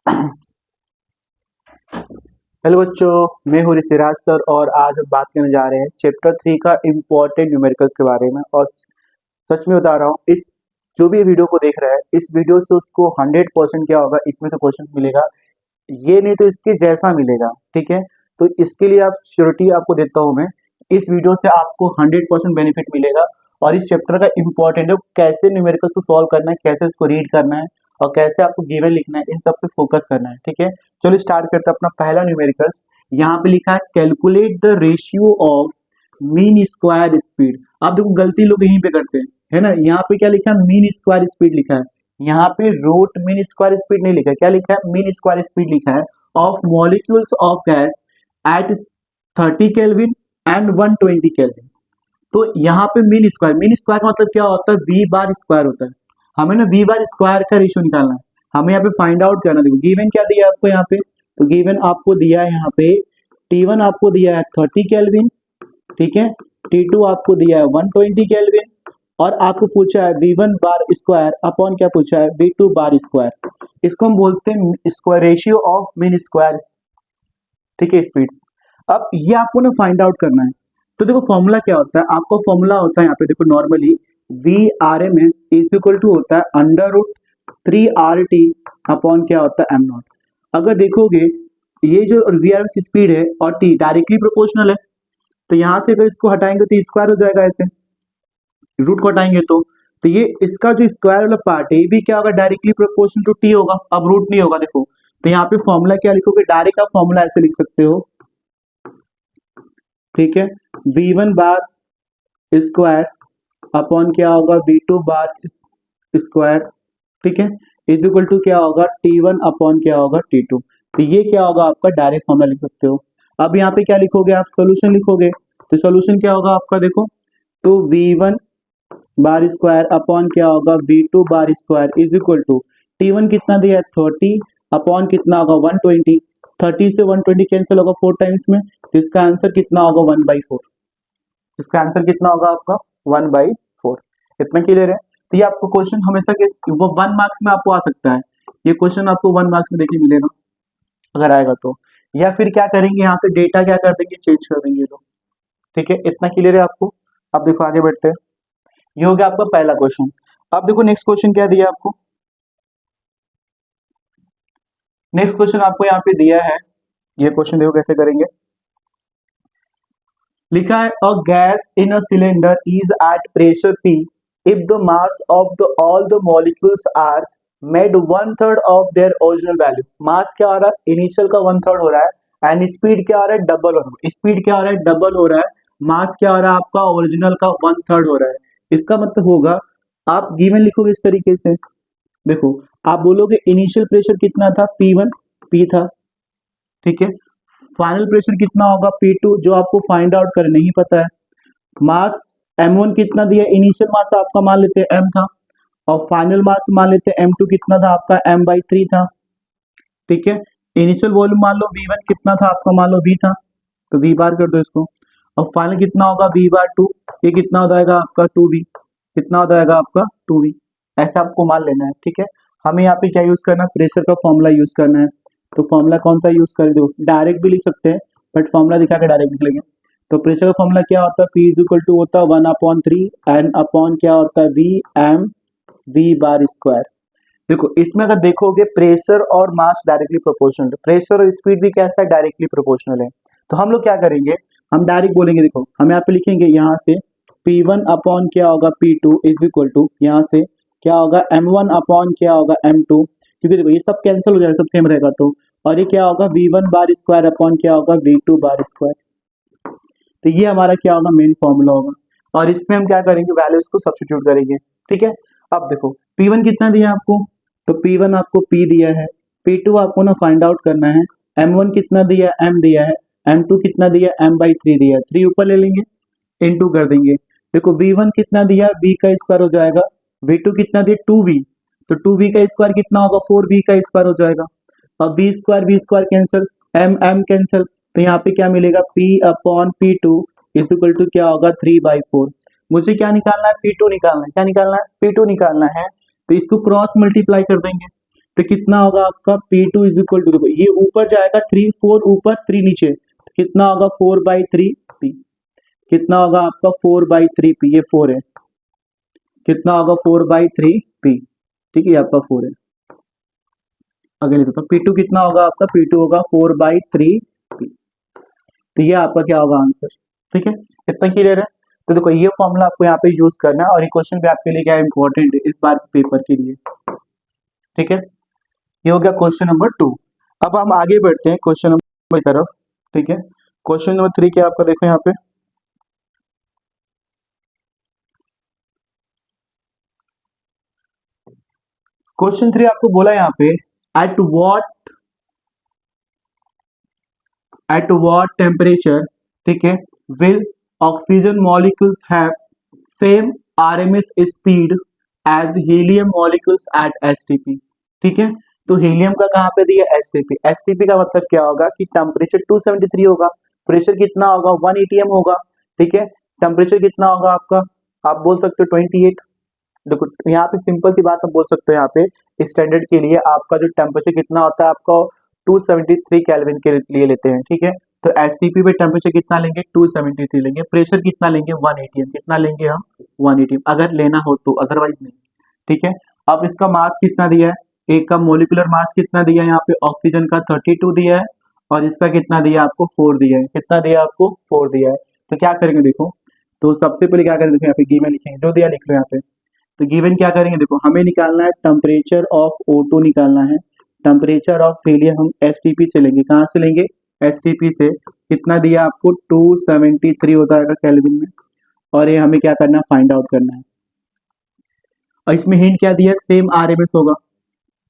Hello बच्चों, मैं हूँ ऋषिराज सर और आज हम बात करने जा रहे हैं चैप्टर 3 का इम्पोर्टेंट न्यूमेरिकल्स के बारे में। और सच में बता रहा हूँ, इस जो भी वीडियो को देख रहा है इस वीडियो से उसको 100% क्या होगा, इसमें तो क्वेश्चन मिलेगा, ये नहीं तो इसके जैसा मिलेगा। ठीक है, तो इसके लिए आप श्योरिटी आपको देता हूँ मैं, इस वीडियो से आपको 100% बेनिफिट मिलेगा। और इस चैप्टर का इम्पोर्टेंट है, कैसे न्यूमेरिकल्स को सॉल्व करना है, कैसे इसको रीड करना है और कैसे आपको गिवन लिखना है, इन सब पे फोकस करना है। ठीक है, चलो स्टार्ट करते हैं अपना पहला न्यूमेरिकल्स। यहाँ पे लिखा है calculate the ratio of mean square speed. आप देखो गलती लोग यहीं पे करते हैं, है ना। यहाँ पे क्या लिखा है, मीन स्क्वायर स्पीड लिखा है। यहाँ पे रूट मीन स्क्वायर स्पीड नहीं लिखा है, क्या लिखा है, मीन स्क्वायर स्पीड लिखा है of molecules of gas at 30 kelvin and 120 kelvin. तो यहाँ पे मीन स्क्वायर का मतलब क्या होता है, वी बार स्क्वायर होता है। हमें ना वी बार स्क्वायर का रेशियो निकालना है, हमें यहाँ पे फाइंड आउट करना। देखो गिवन क्या दिया है आपको यहाँ पे, तो गिवन आपको दिया है यहाँ पे T1 आपको दिया है 30 केल्विन, ठीक है, T2 आपको दिया है 120 केल्विन और आपको पूछा है V1 बार स्क्वायर अपॉन क्या पूछा है, V2 बार स्क्वायर। इसको हम बोलते हैं square ratio of mean square, ठीक है, स्पीड। अब ये आपको ना फाइंड आउट करना है। तो देखो फॉर्मूला क्या होता है, आपका फॉर्मूला होता है यहाँ पे देखो, normally V R M S is equal to होता है अंडर रूट 3 RT अपॉन क्या होता है एम नॉट। अगर देखोगे ये जो वी आर एम स्पीड है और टी डायरेक्टली प्रोपोर्शनल है, तो यहाँ से अगर इसको हटाएंगे तो स्क्वायर हो जाएगा, ऐसे रूट को हटाएंगे तो ये इसका जो स्क्वायर वाला पार्ट है ये भी क्या होगा, डायरेक्टली प्रोपोर्शनल टू टी होगा। अब रूट नहीं होगा, देखो तो यहाँ पे फॉर्मूला क्या लिखोगे, डायरेक्ट आप फॉर्मूला ऐसे लिख सकते हो, ठीक है, V1 बार स्क्वायर अपॉन क्या होगा, V2 बार स्क्वायर, ठीक है, इज इक्वल टू क्या होगा T1 अपॉन क्या होगा T2। तो ये क्या होगा आपका डायरेक्ट फॉर्मूला लिख सकते हो। अब यहाँ पे क्या लिखोगे, आप सोल्यूशन लिखोगे, तो सोल्यूशन क्या होगा आपका, देखो तो V1 बार स्क्वायर अपॉन क्या होगा V2 bar square is equal to T1 कितना दिया है 30 अपॉन कितना होगा 120। 30 से 120 कैंसिल होगा 4 टाइम्स में, तो इसका आंसर कितना होगा 1/4। इसका आंसर कितना होगा आपका 1/4। इतना क्लियर है। तो ये आपको क्वेश्चन हमेशा के वो 1 मार्क्स में आपको आ सकता है, ये क्वेश्चन आपको 1 मार्क्स में देखने मिलेगा अगर आएगा तो। या फिर क्या करेंगे, यहाँ से डेटा क्या कर देंगे, चेंज कर देंगे तो। ठीक है, इतना क्लियर है आपको। अब देखो आगे बढ़ते हैं, ये हो गया आपका पहला क्वेश्चन। अब देखो नेक्स्ट क्वेश्चन क्या दिया आपको, नेक्स्ट क्वेश्चन आपको यहाँ पे दिया है, ये क्वेश्चन देखो कैसे करेंगे। लिखा है a gas in a cylinder is at pressure P if the mass of the all the molecules are made 1/3 of their original value। मास क्या हो रहा है, इनिशियल का 1/3 हो रहा है एंड स्पीड क्या हो रहा है, डबल हो रहा है। स्पीड क्या हो रहा है, डबल हो रहा है। मास क्या हो रहा है आपका, ओरिजिनल का 1/3 हो रहा है। इसका मतलब होगा, आप गिवन लिखोगे इस तरीके से, देखो आप बोलोगे इनिशियल प्रेशर कितना था, P1 P था, ठीक है, फाइनल प्रेशर कितना होगा P2 जो आपको फाइंड आउट कर नहीं पता है। मास M1 कितना दिया, इनिशियल मास आपका मान लेते हैं M था और फाइनल मास मान लेते हैं M2 कितना था आपका M/3 था, ठीक है। इनिशियल वॉल्यूम मान लो V1 कितना था आपका, मान लो V था, तो V बार कर दो इसको, और फाइनल कितना होगा V/2, ये कितना हो जाएगा आपका 2V, कितना हो जाएगा आपका 2V। ऐसा आपको मान लेना है, ठीक है। हमें यहाँ पे क्या यूज करना है, प्रेशर का फॉर्मूला यूज करना है। तो फॉर्मूला कौन सा यूज कर दो, डायरेक्ट भी लिख सकते हैं बट फॉर्मूला दिखा के डायरेक्ट लिख लेंगे। तो प्रेशर का फॉर्मूला क्या होता है, P इज इक्वल टू होता है 1/3 एंड अपॉन क्या होता है V बार स्क्वायर। देखो इसमें अगर देखोगे प्रेशर और मास डायरेक्टली प्रोपोर्शनल है, प्रेशर और स्पीड भी कैसा है, डायरेक्टली प्रोपोर्शनल है। तो हम लोग क्या करेंगे, हम डायरेक्ट बोलेंगे, देखो हम यहाँ पे लिखेंगे, यहाँ से P1 अपॉन क्या होगा P2 इज इक्वल टू यहाँ से क्या होगा M1 अपॉन क्या होगा M2, क्योंकि देखो ये सब कैंसिल हो जाएगा, सब सेम रहेगा तो, और ये क्या होगा V1 बार स्क्वायर अपॉन क्या होगा V2 बार स्क्वायर। तो ये हमारा क्या होगा, मेन फॉर्मूला होगा। और इसमें हम क्या करेंगे, वैल्यूज को सब्स्टिट्यूट करेंगे, ठीक है। अब देखो P1 कितना दिया आपको, तो P1 आपको P दिया है, P2 आपको ना फाइंड आउट करना है, M1 कितना दिया है, M दिया है, M2 कितना दिया है, M/3 दिया है, 3 ऊपर ले लेंगे, इनटू कर देंगे। देखो V1 कितना दिया, V का स्क्वायर हो जाएगा, V2 कितना दिया 2V, तो 2V का स्क्वायर कितना होगा, 4V का स्क्वायर हो जाएगा। अब V square cancel, M cancel, तो यहाँ पे क्या मिलेगा, P upon P2 is equal to क्या होगा 3/4। मुझे क्या निकालना है, P2 निकालना है, क्या निकालना है, P2 निकालना है। तो इसको क्रॉस मल्टीप्लाई कर देंगे, तो कितना होगा आपका P2 इज इक्वल टू, देखो ये ऊपर जाएगा 3 4 ऊपर 3 नीचे, तो कितना होगा 4/3 P, कितना होगा आपका 4/3 P, ये 4 है, कितना होगा 4/3 P, ठीक है ये आपका 4 है। आगे लिखो तो P2 कितना होगा आपका, P2 होगा 4/3P, तो ये आपका क्या होगा आंसर, ठीक है इतना क्लियर है। तो देखो ये फॉर्मूला आपको यहाँ पे यूज करना है और ये क्वेश्चन भी आपके लिए क्या इंपॉर्टेंट है इस बार पेपर के लिए, ठीक है। ये हो गया क्वेश्चन नंबर 2। अब हम आगे बढ़ते हैं क्वेश्चन नंबर की तरफ, ठीक है। क्वेश्चन नंबर 3 क्या आपका, देखो यहाँ पे क्वेश्चन 3 आपको बोला यहाँ पे एट व्हाट टेम्परेचर, ठीक है, will oxygen molecules have same RMS speed as helium molecules at STP, ठीक है। तो हीलियम का कहाँ पे दिया, एसटीपी, एसटीपी का मतलब क्या होगा कि टेम्परेचर 273 होगा, प्रेशर कितना होगा 1 atm होगा, ठीक है। टेम्परेचर कितना होगा आपका, आप बोल सकते हो 28। देखो यहाँ पे सिंपल सी बात हम बोल सकते हो, यहाँ पे स्टैंडर्ड के लिए आपका जो टेम्परेचर कितना होता है आपका 273 केल्विन के लिए लेते हैं, ठीक है। तो एसटीपी पे टेम्परेचर कितना लेंगे 273 लेंगे, प्रेशर कितना लेंगे 1 atm, कितना लेंगे हम 1 atm अगर लेना हो तो, अदरवाइज नहीं, ठीक है। अब इसका मास कितना दिया है, एक का मोलिकुलर मास कितना दिया है यहाँ पे, ऑक्सीजन का 32 दिया है और इसका कितना दिया आपको 4 दिया है, कितना दिया आपको 4 दिया है। तो क्या करेंगे देखो, तो सबसे पहले क्या करेंगे, देखो यहाँ पे गिवन लिखेंगे, जो दिया लिख लो यहाँ पे। तो गिवन क्या करेंगे, देखो हमें निकालना है टेम्परेचर ऑफ O2 निकालना है, टेम्परेचर ऑफ हीलियम हम एसटीपी से लेंगे, कहाँ से लेंगे एसटीपी से, कितना दिया आपको 273 होता है केल्विन में, और ये हमें क्या करना है फाइंड आउट करना है। और इसमें हिंट क्या दिया है, सेम आरएमएस होगा,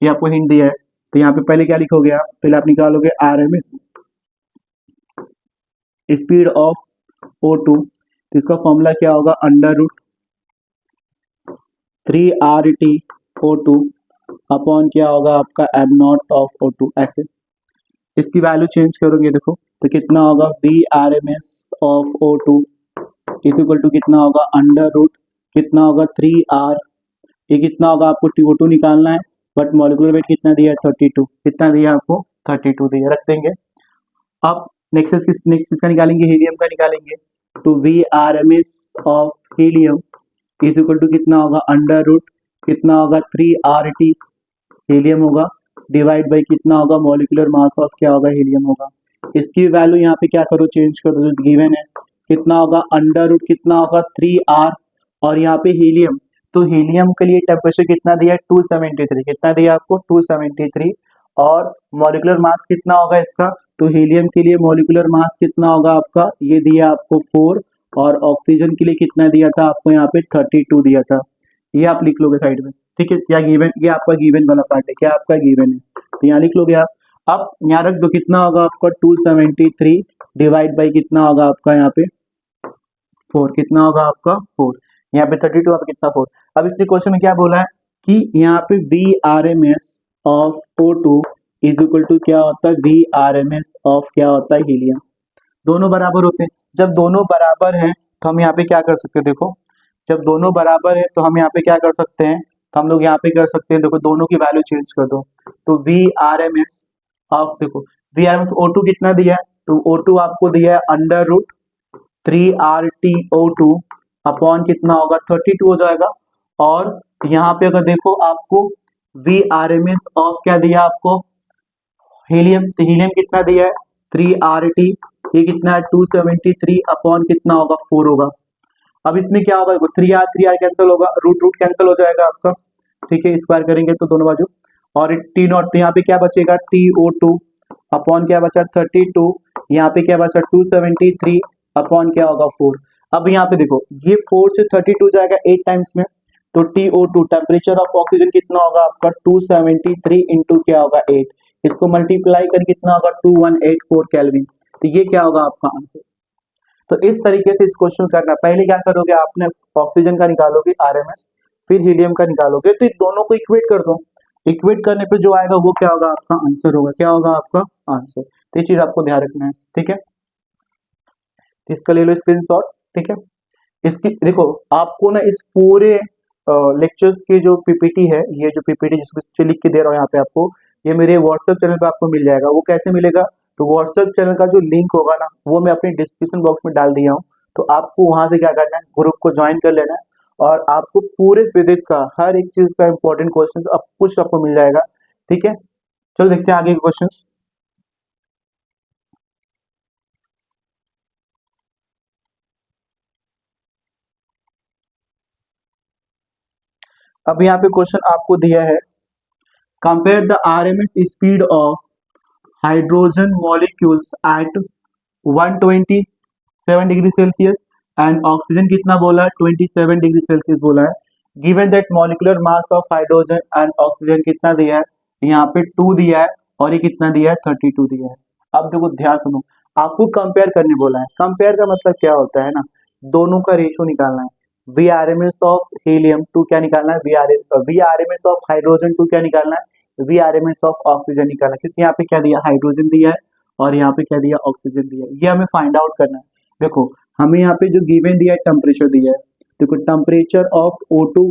ये आपको हिंट दिया है। तो यहाँ पे पहले क्या लिखोगे आप, पहले आप निकालोगे आरएमएस स्पीड ऑफ O2, तो इसका फॉर्मूला क्या होगा, √3RT O2 अपॉन क्या होगा आपका m0 ऑफ O2, ऐसे इसकी वैल्यू चेंज करोगे देखो, तो कितना होगा VRMS of O2 is equal to कितना होगा कितना होगा 3R, ये कितना होगा आपको O2 निकालना है, बट मॉलिक्यूलर वेट कितना दिया है 32, कितना दिया आपको 32 दिया, रख देंगे। अब नेक्स्ट इसका निकालेंगे, हीलियम का निकालेंगे, तो VRMS of helium is equal to कितना होगा कितना होगा 3RT हीलियम होगा, डिवाइड बाई कितना होगा मॉलिक्यूलर मास ऑफ क्या होगा हीलियम होगा। इसकी वैल्यू यहाँ पे क्या करो चेंज कर दो, जो गिवन है कितना होगा कितना होगा 3R, और यहाँ पे हीलियम, तो हीलियम के लिए टेम्परेचर कितना दिया है 273, कितना दिया आपको 273, और मॉलिक्यूलर मास कितना होगा इसका, तो हीलियम के लिए मॉलिक्यूलर मास कितना होगा आपका, ये दिया आपको 4, और ऑक्सीजन के लिए कितना दिया था आपको यहाँ पे 32 दिया था, ये आप लिख लोगे साइड में, ठीक है। क्या गिवन, ये आपका गिवन वाला पार्ट है, क्या आपका गिवन है, तो यहाँ लिख लोगे आप। अब यहाँ रख दो, कितना होगा आपका 273 डिवाइड बाई कितना होगा आपका यहाँ पे 4, कितना होगा आपका 4, यहाँ पे 32 आप कितना 4। अब इसके क्वेश्चन में क्या बोला है कि यहाँ पे VRMS of O2 is equal to क्या होता है VRMS ऑफ क्या होता है हीलियम, दोनों बराबर होते हैं। जब दोनों बराबर हैं तो हम यहाँ पे क्या कर सकते हैं, देखो जब दोनों बराबर है तो हम यहाँ पे क्या कर सकते हैं, तो हम लोग यहाँ पे कर सकते हैं, देखो दोनों की वैल्यू चेंज कर दो, तो VRMS ऑफ, देखो VRMS O2 कितना दिया है, तो O2 आपको दिया है √3RTO2 अपॉन कितना होगा 32 हो जाएगा, और यहाँ पे अगर देखो आपको VRMS ऑफ क्या दिया आपको हीलियम, तो हीलियम कितना दिया है 3RT, ये कितना है 273 अपॉन कितना होगा 4 होगा। अब इसमें क्या होगा, 3R कैंसिल होगा, रूट कैंसिल हो जाएगा आपका, ठीक है, स्क्वायर करेंगे तो दोनों बाजू, और T0, तो यहाँ पे क्या बचेगा TO2 अपॉन क्या बचा 32, यहाँ पे क्या बचा 273 अपॉन क्या होगा 4। अब यहाँ पे देखो ये 4 से 32 जाएगा 8 टाइम्स में, तो TO2 टेम्परेचर ऑफ ऑक्सीजन कितना होगा आपका 273 इंटू क्या होगा 8, इसको मल्टीप्लाई कर कितना होगा 2184 केल्विन, तो ये क्या होगा आपका आंसर। तो इस तरीके से इस क्वेश्चन करना, पहले क्या करोगे आपने ऑक्सीजन का निकालोगे आरएमएस, फिर हीलियम का निकालोगे, तो दोनों को इक्वेट कर दो, इक्वेट करने पे जो आएगा वो क्या होगा आपका आंसर होगा, क्या होगा आपका आंसर। तो ये चीज आपको ध्यान रखना है, ठीक है, तो इसका ले लो स्क्रीनशॉट, ठीक है। इसकी देखो आपको ना इस पूरे लेक्चर्स की जो पीपीटी है, ये जो पीपीटी जिसको लिख के दे रहा हूँ यहाँ पे आपको, ये मेरे व्हाट्सएप चैनल पे आपको मिल जाएगा। वो कैसे मिलेगा? तो व्हाट्सएप चैनल का जो लिंक होगा ना, वो मैं अपने डिस्क्रिप्शन बॉक्स में डाल दिया हूँ। तो आपको वहां से क्या करना है, ग्रुप को ज्वाइन कर लेना है, और आपको पूरे फिजिक्स का हर एक चीज का इंपॉर्टेंट क्वेश्चन अब कुछ आपको मिल जाएगा। ठीक है, चलो देखते हैं आगे के क्वेश्चन। अब यहाँ पे क्वेश्चन आपको दिया है, compare the RMS speed of hydrogen molecules at 127 degree Celsius and oxygen कितना बोला है, 27 डिग्री सेल्सियस बोला है। Given that molecular mass of hydrogen and oxygen कितना दिया है, यहाँ पे 2 दिया है, और ये कितना दिया है, 32 दिया है। अब देखो ध्यान सुनो, आपको कंपेयर करने बोला है। कंपेयर का मतलब क्या होता है ना, दोनों का रेशियो निकालना है। V R M S of helium 2 क्या निकालना है, V R M S of hydrogen 2 क्या निकालना है, V R M S of oxygen निकालना है। क्योंकि यहाँ पे क्या दिया, हाइड्रोजन दिया है, और यहाँ पे क्या दिया, ऑक्सीजन दिया है। ये हमें फाइंड आउट करना है। देखो हमें यहाँ पे जो गिवन दिया है, टेम्परेचर दिया है। देखो temperature of O2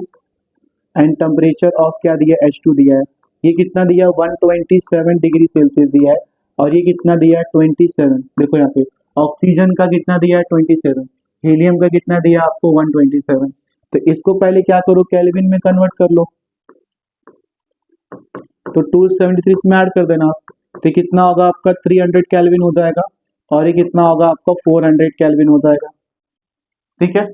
and temperature of क्या दिया, H2 दिया है। ये कितना दिया, 127 डिग्री सेल्सियस दिया है, और ये कितना दिया है, 27। देखो यहाँ पे ऑक्सीजन का कितना दिया है, 27। हीलियम का कितना दिया आपको, 127। तो इसको पहले क्या करो, केल्विन में कन्वर्ट कर लो, तो 273 इसमें ऐड कर देना आप। तो कितना होगा आपका, 300 केल्विन हो जाएगा, और ये कितना होगा आपका, 400 केल्विन हो जाएगा। ठीक है,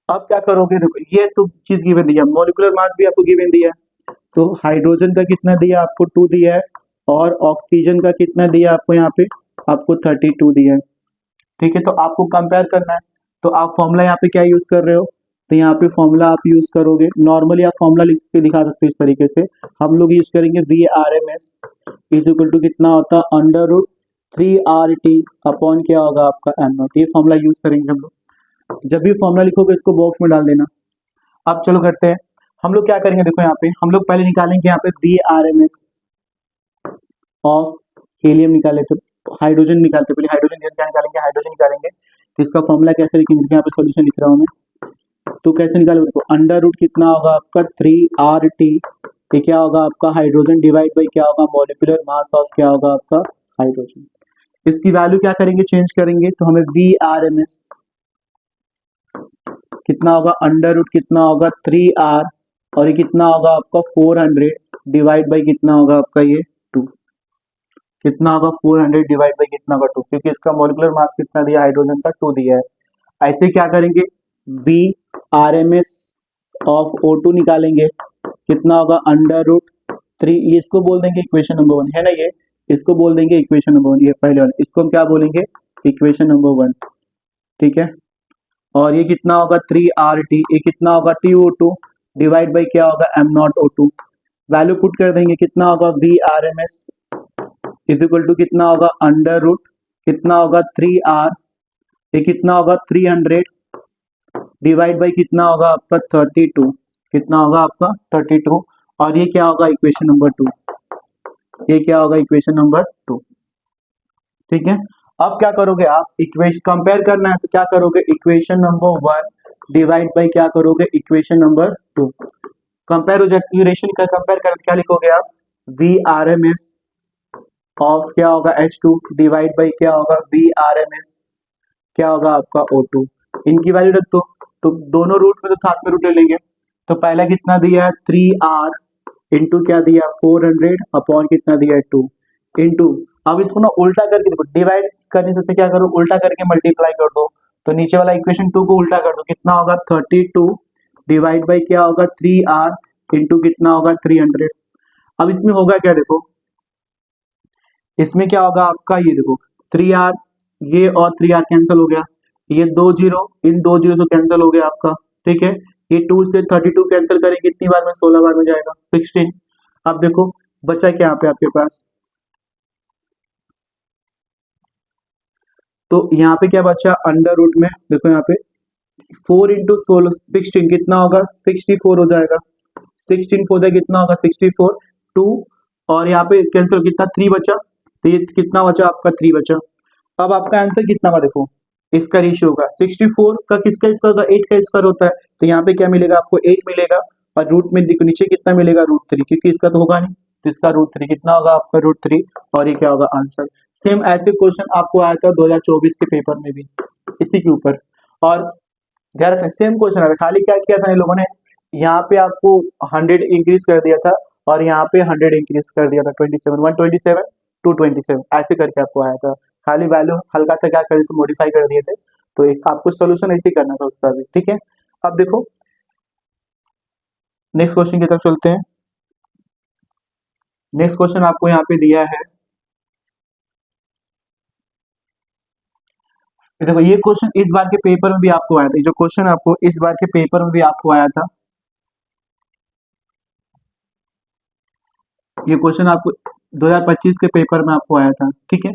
अब क्या करोगे, देखो ये तो चीज गिवन दिया, मॉलिक्यूलर मास भी आपको गिवन दिया है। तो हाइड्रोजन का कितना दिया आपको, 2 दिया है, और ऑक्सीजन का कितना दिया आपको, यहाँ पे आपको 32 दिया है। ठीक है, तो आपको कंपेयर करना है। तो आप फॉर्मूला यहाँ पे क्या यूज कर रहे हो, तो यहाँ पे फॉर्मूला आप यूज करोगे, नॉर्मली आप फॉर्मूला लिख के दिखा सकते हो इस तरीके से। हम लोग यूज करेंगे V R M S is equal to कितना होता है, अंडर रूट 3RT अपॉन क्या होगा आपका एम नॉट। ये फॉर्मूला यूज करेंगे हम लोग। जब भी फॉर्मूला लिखोगे इसको बॉक्स में डाल देना। अब चलो करते हैं, हम लोग क्या करेंगे, देखो यहाँ पे हम लोग पहले निकालेंगे यहाँ पे V R M S of helium निकाले, तो हाइड्रोजन निकालते, पहले हाइड्रोजन क्या निकालेंगे, हाइड्रोजन निकालेंगे। तो इसका फॉर्मूला कैसे लिखेंगे, यहाँ पे सॉल्यूशन लिख रहा हूँ मैं। तो कैसे निकालोगे, देखो अंडर रूट कितना होगा आपका 3RT, ये क्या होगा आपका हाइड्रोजन, डिवाइड बाई क्या होगा, मॉलिक्यूलर मास ऑफ क्या होगा आपका हाइड्रोजन। इसकी वैल्यू क्या करेंगे, चेंज करेंगे। तो हमें वी आर एम एस कितना होगा, अंडर रूट कितना होगा 3R, और ये कितना होगा आपका 400 डिवाइड बाई कितना होगा आपका ये 2, कितना होगा 400 डिवाइड बाई कितना होगा 2, क्योंकि इसका मॉलिक्यूलर मास कितना दिया हाइड्रोजन का, 2 दिया है। ऐसे क्या करेंगे, V R M S of O2 निकालेंगे, कितना होगा अंडर रूट 3, ये इसको बोल देंगे इक्वेशन नंबर 1 है ना, ये इसको बोल देंगे इक्वेशन नंबर 1, ये पहले वाला, इसको हम क्या बोलेंगे, इक्वेशन नंबर 1। ठीक है, और ये कितना होगा 3RT, ये कितना होगा TO2 डिवाइड बाई क्या होगा am not O2। Value put कर देंगे, कितना होगा V R M S is equal to कितना होगा अंडर रूट कितना होगा 3R, ये कितना होगा 300 डिवाइड बाई कितना होगा आपका 32, कितना होगा आपका 32, और ये क्या होगा इक्वेशन नंबर 2, ये क्या होगा इक्वेशन नंबर 2। ठीक है, अब क्या करोगे आप, इक्वेशन कंपेयर करना है तो क्या करोगे, इक्वेशन नंबर 1 डिवाइड बाई क्या करोगे, इक्वेशन नंबर 2। कंपेयर हो जाए, रेशियो का कंपेयर कर क्या लिखोगे आप, V R M S of क्या होगा H2 डिवाइड बाई क्या होगा वी आर एम एस क्या होगा आपका O2। इनकी वैल्यू रख दो, तो दोनों रूट में तो साथ में रूट ले लेंगे। तो पहला कितना दिया है 3R इंटू क्या दिया 400 अपॉन कितना दिया है 2 इंटू, अब इसको ना उल्टा करके देखो, डिवाइड करने से क्या करो, उल्टा करके मल्टीप्लाई कर दो। तो नीचे वाला इक्वेशन 2 को उल्टा कर दो, कितना होगा 32 डिवाइड बाई क्या होगा 3R इंटू कितना होगा 300। अब इसमें होगा क्या, देखो इसमें क्या होगा आपका, ये देखो 3R, ये और 3R कैंसिल हो गया, ये 2 जीरो इन 2 जीरो से कैंसिल हो गया आपका। ठीक है, ये 2 से 32 कैंसिल करेंगे कितनी बार में, 16 बार में जाएगा 16। अब देखो बचा क्या यहाँ पे आपके पास, तो यहाँ पे क्या बचा अंडर रूट में, देखो यहाँ पे 4 इंटू 16 कितना होगा 64 हो जाएगा, 16 4 कितना होगा 64, 2 और यहाँ पे कैंसिल कितना 3 बचा, तो ये कितना बचा आपका 3 बचा। अब आपका आंसर कितना होगा, देखो इसका रेशियो होगा 64 का किसका स्क्वायर होगा 8 का स्क्वायर होता है, तो यहाँ पे क्या मिलेगा आपको 8 मिलेगा, और रूट में देखो नीचे कितना मिलेगा, √3, क्योंकि इसका तो होगा नहीं, तो इसका √3 कितना होगा आपका √3, और ये क्या होगा आंसर। सेम ऐसे क्वेश्चन आपको आया था 2024 के पेपर में भी इसी के ऊपर, और ध्यान रखना सेम क्वेश्चन आया था, खाली क्या किया था इन लोगों ने, यहाँ पे आपको 100 इंक्रीज कर दिया था और यहाँ पे 100 इंक्रीज कर दिया था, 127 227 ऐसे करके आपको आया था, खाली वैल्यू हल्का सा क्या कर दिए थे, मॉडिफाई कर दिए थे। तो एक आपको सोल्यूशन ऐसे ही करना था उसका भी, ठीक है। अब देखो नेक्स्ट क्वेश्चन की तरफ चलते हैं। नेक्स्ट क्वेश्चन आपको यहाँ पे दिया है, देखो ये क्वेश्चन इस बार के पेपर में भी आपको आया था, ये जो क्वेश्चन आपको इस बार के पेपर में भी आपको आया था, ये क्वेश्चन आपको 2025 के पेपर में आपको आया था, ठीक है।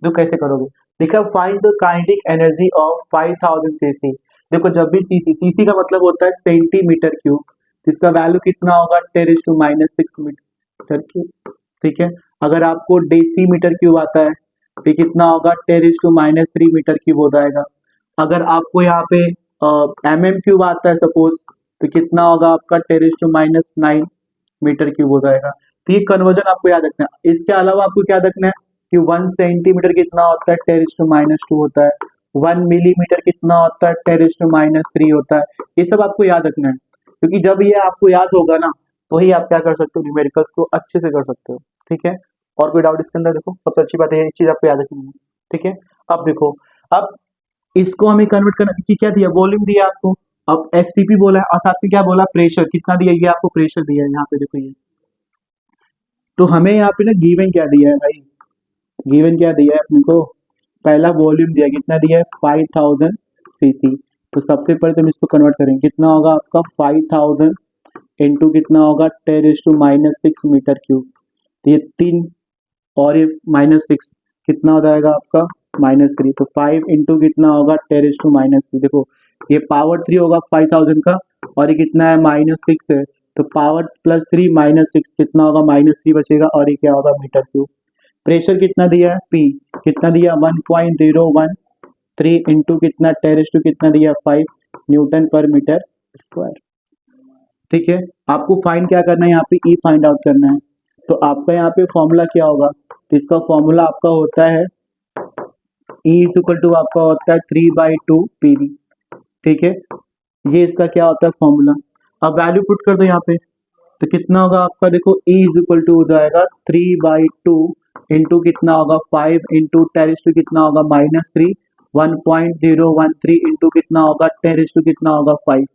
तो कैसे करोगे, देखो find the kinetic energy of 5000 CC. देखो जब भी सीसी का मतलब होता है सेंटीमीटर क्यूब, तो इसका वैल्यू कितना होगा 10⁻⁻6 मीटर क्यूब, ठीक है। अगर आपको डेसीमीटर क्यूब आता है तो कितना होगा 10⁻³ मीटर क्यूब हो जाएगा। अगर आपको यहाँ पे क्यूब आता है सपोज, तो कितना होगा आपका 10⁻⁹ मीटर क्यूब हो जाएगा। तो ये कन्वर्जन आपको याद रखना है। इसके अलावा आपको क्या रखना है कि 1 सेंटीमीटर कितना होता है 10⁻² होता है, 1 मिलीमीटर कितना होता है 10⁻³ होता है। ये सब आपको याद रखना है, क्योंकि जब ये आपको याद होगा ना तो ही आप क्या कर सकते हो, न्यूमेरिकल्स को अच्छे से कर सकते हो, ठीक है। और कोई डाउट इसके अंदर, देखो सबसे अच्छी बात है ये चीज आपको याद रखनी है, ठीक है। अब देखो, अब इसको हमें कन्वर्ट करना कि क्या दिया, वॉल्यूम दिया आपको, अब एसटीपी बोला है और साथ में क्या बोला, प्रेशर कितना दिया, ये आपको प्रेशर दिया है यहाँ पे, देखो ये। तो हमें यहाँ पे ना गिवन क्या दिया है भाई, गिवन क्या दिया है अपने को, पहला वॉल्यूम दिया, कितना दिया है 5000 सीसी। तो सबसे पहले तो हम इसको कन्वर्ट करेंगे, कितना होगा आपका 5000 इंटू कितना होगा 10⁻⁻6 मीटर क्यूब। तो ये 3 और ये -6 कितना हो जाएगा आपका -3। तो 5 इंटू कितना होगा 10⁻⁻3, देखो ये पावर 3 होगा 5000 का, और ये कितना है -6 है, तो पावर +3 -6 कितना होगा -3 बचेगा, और ये क्या होगा मीटर क्यूब। प्रेशर कितना दिया है P, कितना दिया 1.013 इंटू कितना 10 कितना दिया 5 न्यूटन पर मीटर स्क्वायर, ठीक है। आपको फाइंड क्या करना है यहाँ पे, ई फाइंड आउट करना है। तो आपका यहाँ पे फॉर्मूला क्या होगा, तो इसका फॉर्मूला आपका होता है E = आपका होता है 3/2 PV, ठीक है। ये इसका क्या होता है फॉर्मूला। अब वैल्यू पुट कर दो यहाँ पे, तो कितना होगा आपका, देखो E = हो जाएगा 3/2 इंटू कितना होगा 5 इंटू 10 कितना होगा -3, 1.013 इंटू कितना होगा 10 कितना होगा 5।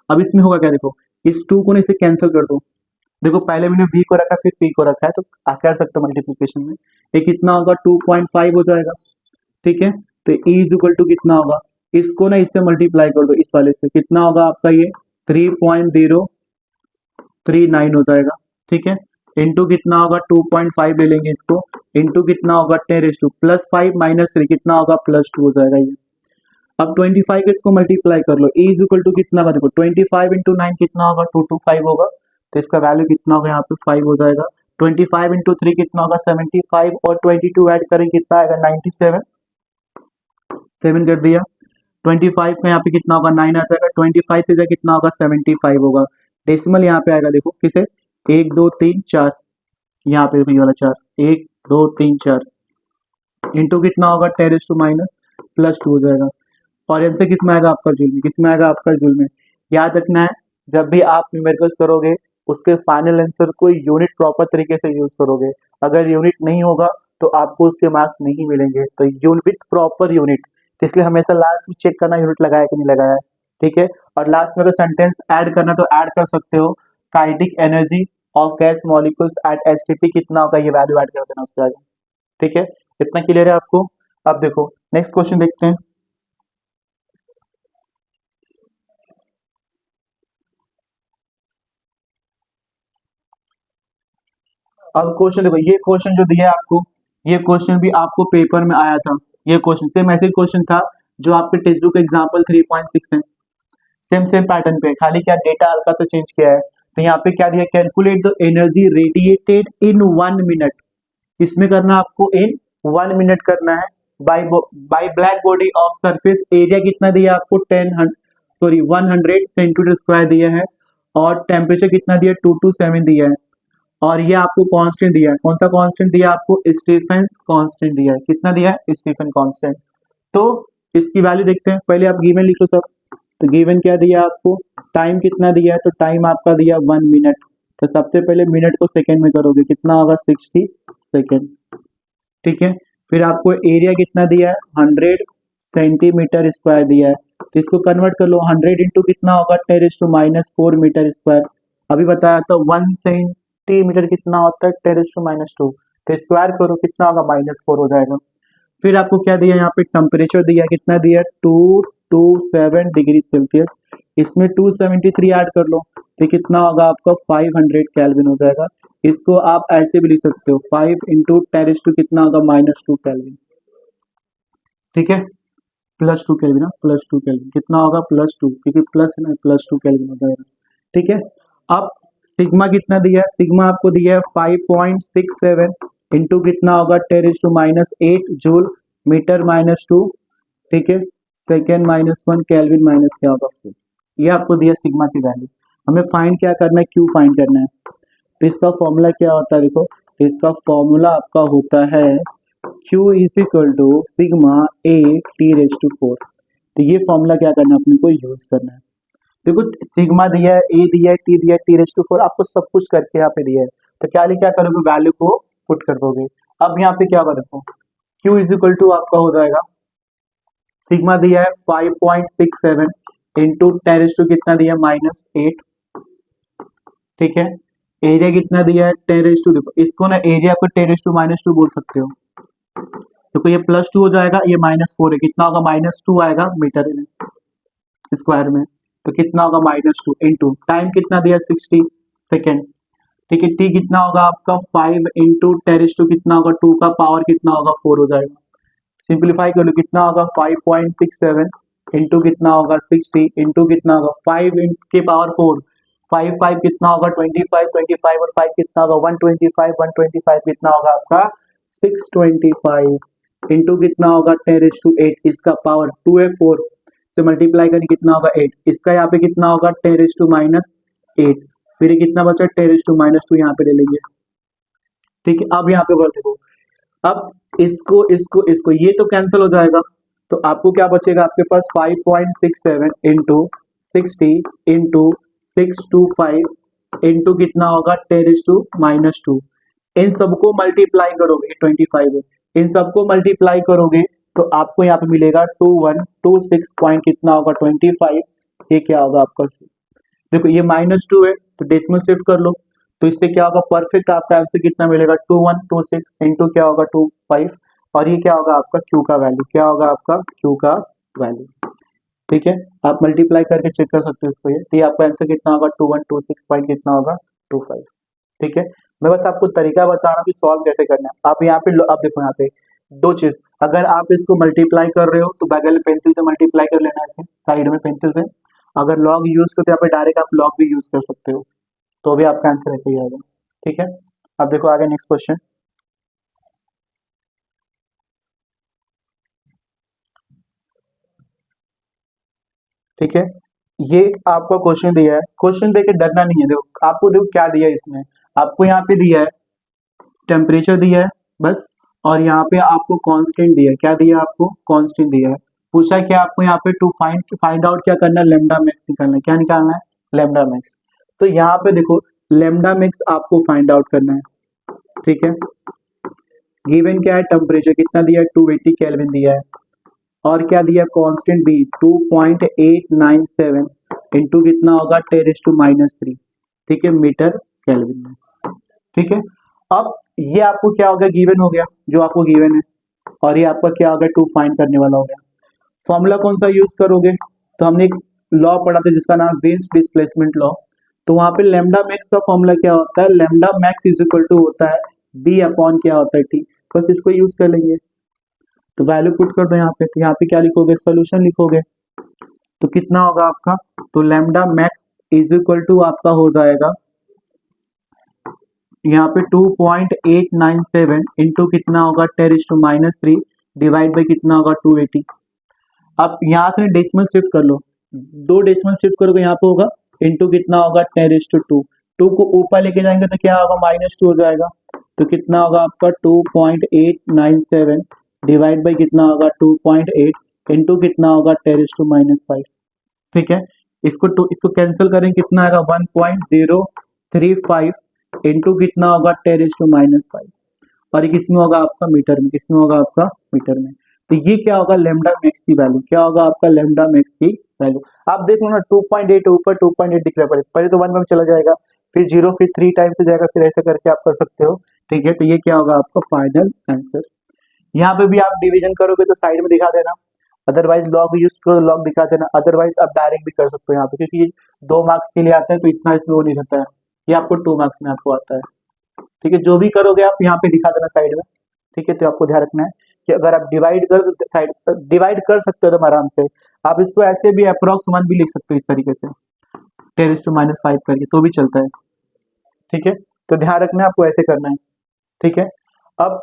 अब इसमें होगा क्या, देखो इस 2 को ना इसे कैंसिल कर दो, देखो पहले मैंने v को रखा फिर p को रखा है, तो आप कर सकते हो मल्टीप्लिकेशन में, ये कितना होगा 2.5 हो जाएगा, ठीक है। तो E = कितना होगा, इसको ना इससे मल्टीप्लाई कर दो, इस वाले से कितना होगा आपका ये 3.039 हो जाएगा, ठीक है। इंटू कितना होगा 2.5 ले लेंगे इसको, इंटू कितना होगा 10 +5 -3 कितना होगा +2 हो जाएगा ये। अब 25 इसको मल्टीप्लाई कर लो, E = कितना होगा, देखो 25 इंटू 9 कितना होगा 225 होगा, तो इसका वैल्यू कितना होगा यहाँ पे 5 हो जाएगा। 25 इंटू 3 कितना होगा 75, और 22 ऐड करें कितना आएगा 97, 7 कर दिया। 25 में यहाँ पे कितना होगा 9 आ जाएगा, 25 से जाए कितना होगा 75 होगा। डेसिमल यहाँ पे आएगा, देखो किसे 1 2 3 4, यहाँ पे देखो ये वाला 4, 1 2 3 4 इंटू कितना होगा 10⁻² +2 हो जाएगा। और आंसर किस में आएगा आपका जूल में, किस में आएगा आपका जूल में। याद रखना है जब भी आप न्यूमेरिकल्स करोगे उसके फाइनल आंसर को यूनिट प्रॉपर तरीके से यूज करोगे, अगर यूनिट नहीं होगा तो आपको उसके मार्क्स नहीं मिलेंगे। तो यूनिट विथ प्रॉपर यूनिट, तो इसलिए हमेशा लास्ट में चेक करना यूनिट लगाया कि नहीं लगाया है, ठीक है। और लास्ट में अगर सेंटेंस ऐड करना तो ऐड कर सकते हो, kinetic energy of gas molecules at STP कितना होगा, ये वैल्यू ऐड कर देना उसके आगे, ठीक है। इतना क्लियर है आपको। अब देखो नेक्स्ट क्वेश्चन देखते हैं। अब क्वेश्चन देखो, ये क्वेश्चन जो दिया है आपको, ये क्वेश्चन भी आपको पेपर में आया था। ये क्वेश्चन सेम ऐसे क्वेश्चन था जो आपके टेक्स्ट बुक एग्जाम्पल 3.6 है, सेम पैटर्न पे, खाली क्या डेटा हल्का सा चेंज किया है। तो यहाँ पे क्या दिया, calculate the energy radiated in 1 minute, इसमें करना आपको इन 1 मिनट करना है by black body of surface area कितना दिया आपको 100 सेंटीमीटर स्क्वायर दिया है, और टेम्परेचर कितना दिया है 227 दिया है, और ये आपको कांस्टेंट दिया है। कौन सा कांस्टेंट दिया है आपको? स्टीफन कांस्टेंट दिया है। कितना दिया है? Stefan constant. तो इसकी वैल्यू देखते हैं, पहले आप गिवन लिखो सब। तो गिवन क्या दिया आपको? टाइम कितना दिया है? तो टाइम आपका दिया 1 मिनट। तो सबसे पहले मिनट को सेकंड में करोगे, कितना होगा? 60 सेकंड। ठीक है, फिर आपको एरिया कितना दिया है? 100 सेंटीमीटर स्क्वायर दिया है। तो इसको कन्वर्ट कर लो, 100 इंटू कितना होगा? 10⁻⁴ मीटर स्क्वायर। अभी बताया था 1 सेंटीमीटर कितना होता है? 10⁻²। तो स्क्वायर करो, कितना होगा? -4 हो जाएगा। फिर आपको क्या दिया है? यहाँ पे टेम्परेचर दिया है, कितना दिया है? 227 डिग्री सेल्सियस। इसमें 273 ऐड कर लो, तो कितना होगा आपका? 500 केल्विन हो जाएगा। इसको आप ऐसे भी लिख सकते हो, 5 इंटू 10 कितना होगा? -2 केल्विन। ठीक है, +2 केल्विन ना, +2 केल्विन कितना होगा? +2, क्योंकि प्लस है ना, +2 केल्विन हो जाएगा। ठीक है, अब सिग्मा कितना दिया है? सिग्मा आपको दिया है 5.67 इंटू कितना होगा? 10⁻⁸ जूल मीटर -2। ठीक है, सेकेंड -1 केल्विन माइनस क्या होगा? 4। ये आपको दिया सिग्मा की वैल्यू। हमें फाइंड क्या करना है? क्यू फाइंड करना है। तो इसका फॉर्मूला क्या होता है? देखो, तो इसका फॉर्मूला आपका होता है Q is equal to sigma A T⁴। तो ये फॉर्मूला क्या करना है? अपने को यूज करना है। देखो, सिग्मा दिया है, ए दिया है, टी दिया है, T⁴ आपको सब कुछ करके यहाँ पे दिया है। तो क्या करोगे? वैल्यू को पुट कर दोगे। अब यहाँ पे क्या होगा? देखो, Q इज इक्वल टू आपका हो जाएगा, सिग्मा दिया है 5.67 इंटू 10 कितना दिया? -8। ठीक है, एरिया कितना दिया है? 10 देखो, इसको ना एरिया को 10⁻² बोल सकते हो। देखो, ये +2 हो जाएगा, ये -4 है, कितना होगा? -2 आएगा मीटर में स्क्वायर में। तो कितना होगा? -2 इंटू टाइम कितना दिया? 60 सेकेंड। ठीक है, टी कितना होगा आपका? 5 इंटू 10 कितना होगा? 2 का पावर कितना होगा? 4 हो जाएगा। सिंप्लीफाई कर लो, कितना होगा? 5.67 इंटू कितना होगा? 60 इंटू कितना होगा? 5 के पावर 4, 5 कितना होगा? 25, 25 और 5 कितना होगा? 125, 125 कितना होगा आपका? 625 इंटू कितना होगा? 10⁸ इसका पावर 2 है, 4 से मल्टीप्लाई करें, कितना होगा? 8। इसका यहाँ पे कितना होगा? 10⁻⁸। फिर ये कितना बचा? 10⁻² यहाँ पे ले लेंगे। ठीक है, अब यहाँ पे बोल देखो, अब इसको ये तो कैंसिल हो जाएगा। तो आपको क्या बचेगा? आपके पास 5.67 इंटू 60 इंटू 625 इंटू कितना होगा? 10⁻²। इन सबको मल्टीप्लाई करोगे, 25 है, इन सबको मल्टीप्लाई करोगे तो आपको यहाँ पे मिलेगा 2126 पॉइंट कितना होगा? 25। ये क्या होगा आपका? देखो, ये -2 है, तो डेसिमल शिफ्ट कर लो, तो इससे क्या होगा? परफेक्ट आपका आंसर कितना मिलेगा? 2126 इंटू क्या होगा? 25। और ये क्या होगा आपका? क्यू का वैल्यू। क्या होगा आपका? क्यू का वैल्यू। ठीक है, आप मल्टीप्लाई करके चेक कर सकते हो इसको। ये तो ये आपका आंसर कितना होगा? 2126 पॉइंट कितना होगा? 25। ठीक है, मैं बस आपको तरीका बता रहा हूँ कि सॉल्व कैसे करना है। आप यहाँ पे आप देखो, यहाँ पे दो चीज, अगर आप इसको मल्टीप्लाई कर रहे हो तो बगल पेंसिल से मल्टीप्लाई कर लेना है, साइड में पेंसिल से। अगर लॉग यूज करते हो, यहाँ पे डायरेक्ट आप लॉग भी यूज कर सकते हो, तो भी आपका आंसर ऐसे ही आएगा। ठीक है, अब देखो आगे नेक्स्ट क्वेश्चन। ठीक है, ये आपका क्वेश्चन दिया है, क्वेश्चन देके डरना नहीं है। देखो, आपको देखो क्या दिया है इसमें, आपको यहाँ पे दिया है टेम्परेचर दिया है बस, और यहाँ पे आपको कांस्टेंट दिया है। क्या दिया है आपको? कांस्टेंट दिया है। पूछा क्या आपको यहाँ पे टू फाइंड आउट क्या करना है? लेमडा मैक्स निकालना है। क्या निकालना है? Lambda max. तो यहाँ पे देखो, लेमडा मैक्स आपको फाइंड आउट करना है। ठीक है, गिवन क्या है? टेम्परेचर कितना दिया है? 280 केल्विन दिया है, और क्या दिया? कांस्टेंट भी 2.897 इंटू कितना होगा? 10⁻⁻3। ठीक है, मीटर केल्विन में। ठीक है, अब ये आपको क्या हो गया? गिवन हो गया, जो आपको गिवन है, और ये आपका क्या हो गया? टू फाइंड करने वाला हो गया। फॉर्मूला कौन सा यूज करोगे? तो हमने एक लॉ पढ़ा था जिसका नाम विंस डिस्प्लेसमेंट लॉ। तो वहां पे लेमडा मैक्स का फॉर्मूला क्या होता है? Lambda max is equal to होता है डी अपॉन क्या होता है? टी। बस इसको यूज कर लेंगे। तो वैल्यू पुट कर दो यहाँ पे, तो यहाँ पे क्या लिखोगे? सोल्यूशन लिखोगे, तो कितना होगा आपका? तो lambda max is equal to आपका हो जाएगा यहाँ पे 2.897 इंटू कितना होगा? 10⁻³ डिवाइड बाई कितना होगा? 280। अब यहाँ से डेसिमल शिफ्ट कर लो, 2 डेसिमल शिफ्ट करोगे यहाँ पे होगा इंटू कितना होगा 10⁻²। 2 को ऊपर लेके जाएंगे तो क्या होगा -2 हो जाएगा, तो कितना होगा आपका 2.897 डिवाइड बाई कितना होगा 2.8 इंटू कितना होगा 10⁻⁵। ठीक है, इसको कैंसिल करें कितना आएगा 1.035 इंटू कितना होगा 10⁻⁵, और ये किसमें होगा आपका मीटर में, किसमें होगा आपका मीटर में। तो ये क्या होगा लैम्डा मैक्स की वैल्यू, क्या होगा आपका लैम्डा मैक्स की वैल्यू। आप देख लो ना 2.8 ऊपर 2.8 दिख रहा है, पहले तो 1 में चला जाएगा, फिर 0, फिर 3 टाइम्स हो जाएगा, फिर ऐसे करके आप कर सकते हो। ठीक है, तो ये क्या होगा आपका फाइनल आंसर। यहाँ पे भी आप डिवीजन करोगे तो साइड में दिखा देना, अदरवाइज लॉग यूज करो लॉग दिखा देना, अदरवाइज आप डायरेक्ट भी कर सकते हो यहाँ पे, क्योंकि ये 2 मार्क्स के लिए आता है तो इतना इसमें वो नहीं रहता है, ये आपको 2 मार्क्स में आपको आता है। ठीक है, जो भी करोगे आप यहाँ पे दिखा देना साइड में। ठीक है, तो आपको ध्यान रखना है कि अगर आप डिवाइड कर साइड डिवाइड कर सकते हो तो आराम से, आप इसको ऐसे भी अप्रोक्स 1 भी लिख सकते हो इस तरीके से 10⁻⁵ करके, तो भी चलता है। ठीक है, तो ध्यान रखना है आपको ऐसे करना है। ठीक है, अब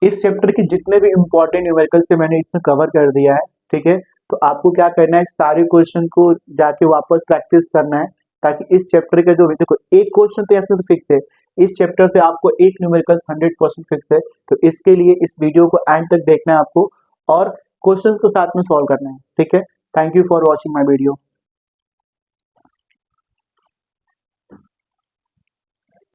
इस चैप्टर के जितने भी इंपॉर्टेंट न्यूमेरिकल से मैंने इसमें कवर कर दिया है। ठीक है, तो आपको क्या करना है, सारे क्वेश्चन को जाके वापस प्रैक्टिस करना है, ताकि इस चैप्टर के जो देखो एक क्वेश्चन तो इसमें तो फिक्स है, इस चैप्टर से आपको एक न्यूमेरिकल 100% फिक्स है। तो इसके लिए इस वीडियो को एंड तक देखना है आपको, और क्वेश्चंस को साथ में सॉल्व करना है। ठीक है, thank you for watching my video.